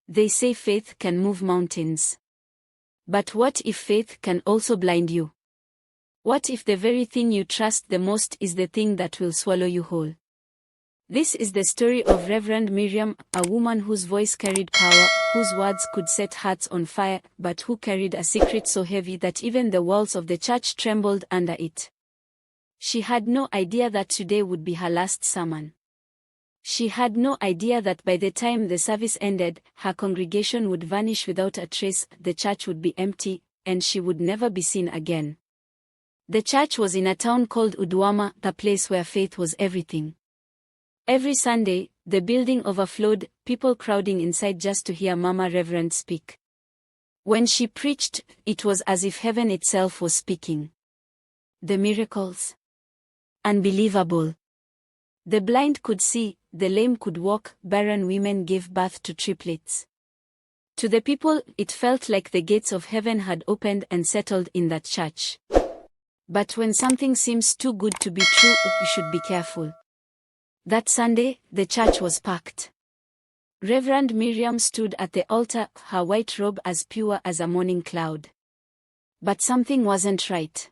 They say faith can move mountains. But what if faith can also blind you? What if the very thing you trust the most is the thing that will swallow you whole? This is the story of Reverend Miriam, a woman whose voice carried power, whose words could set hearts on fire, but who carried a secret so heavy that even the walls of the church trembled under it. She had no idea that today would be her last sermon. She had no idea that by the time the service ended, her congregation would vanish without a trace, the church would be empty, and she would never be seen again. The church was in a town called Uduama, the place where faith was everything. Every Sunday, the building overflowed, people crowding inside just to hear Mama Reverend speak. When she preached, it was as if heaven itself was speaking. The miracles. Unbelievable. The blind could see, the lame could walk, barren women gave birth to triplets. To the people, it felt like the gates of heaven had opened and settled in that church. But when something seems too good to be true, you should be careful. That Sunday, the church was packed. Reverend Miriam stood at the altar, her white robe as pure as a morning cloud. But something wasn't right.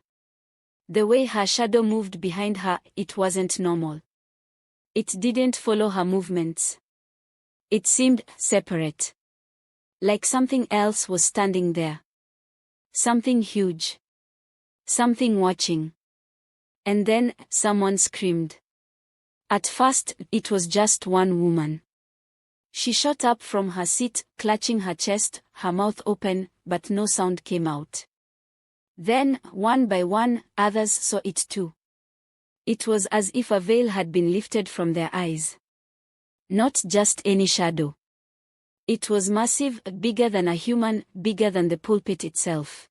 The way her shadow moved behind her, it wasn't normal. It didn't follow her movements. It seemed separate. Like something else was standing there. Something huge. Something watching. And then, someone screamed. At first, it was just one woman. She shot up from her seat, clutching her chest, her mouth open, but no sound came out. Then, one by one, others saw it too. It was as if a veil had been lifted from their eyes. Not just any shadow. It was massive, bigger than a human, bigger than the pulpit itself.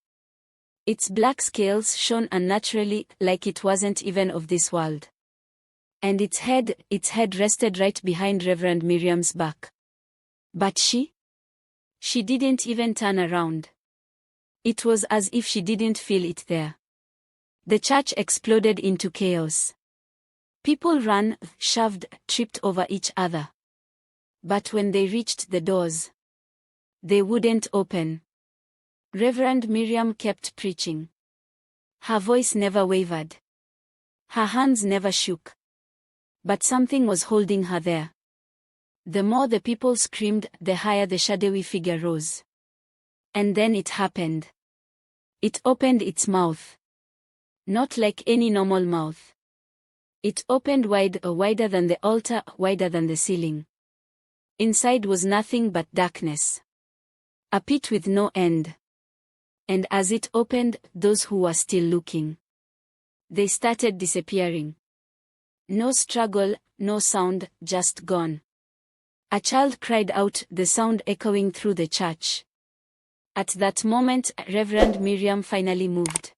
Its black scales shone unnaturally, like it wasn't even of this world. And its head rested right behind Reverend Miriam's back. But she didn't even turn around. It was as if she didn't feel it there. The church exploded into chaos. People ran, shoved, tripped over each other. But when they reached the doors, they wouldn't open. Reverend Miriam kept preaching. Her voice never wavered. Her hands never shook. But something was holding her there. The more the people screamed, the higher the shadowy figure rose. And then it happened. It opened its mouth. Not like any normal mouth. It opened wide, wider than the altar, wider than the ceiling. Inside was nothing but darkness. A pit with no end. And as it opened, those who were still looking, they started disappearing. No struggle, no sound, just gone. A child cried out, the sound echoing through the church. At that moment, Reverend Miriam finally moved.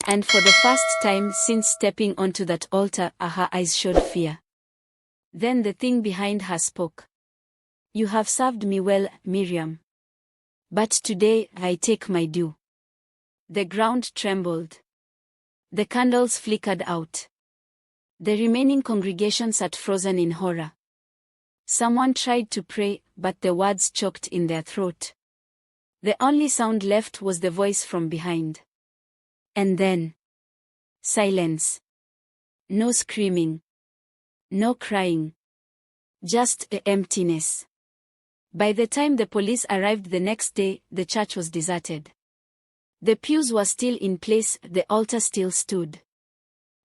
And for the first time since stepping onto that altar, her eyes showed fear. Then the thing behind her spoke. You have served me well, Miriam. But today, I take my due. The ground trembled. The candles flickered out. The remaining congregation sat frozen in horror. Someone tried to pray, but the words choked in their throat. The only sound left was the voice from behind. And then, silence. No screaming. No crying. Just emptiness. By the time the police arrived the next day, the church was deserted. The pews were still in place, the altar still stood.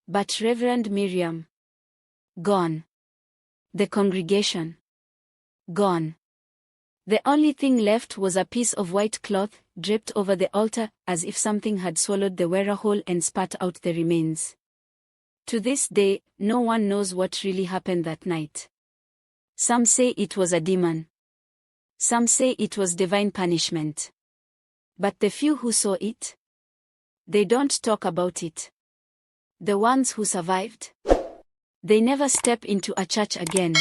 But Reverend Miriam, gone. The congregation, gone. The only thing left was a piece of white cloth, draped over the altar, as if something had swallowed the wearer whole and spat out the remains. To this day, no one knows what really happened that night. Some say it was a demon. Some say it was divine punishment. But the few who saw it, they don't talk about it. The ones who survived, they never step into a church again.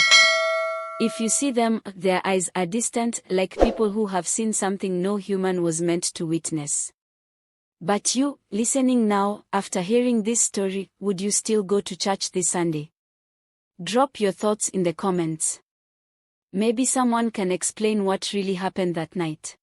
If you see them, their eyes are distant, like people who have seen something no human was meant to witness. But you, listening now, after hearing this story, would you still go to church this Sunday? Drop your thoughts in the comments. Maybe someone can explain what really happened that night.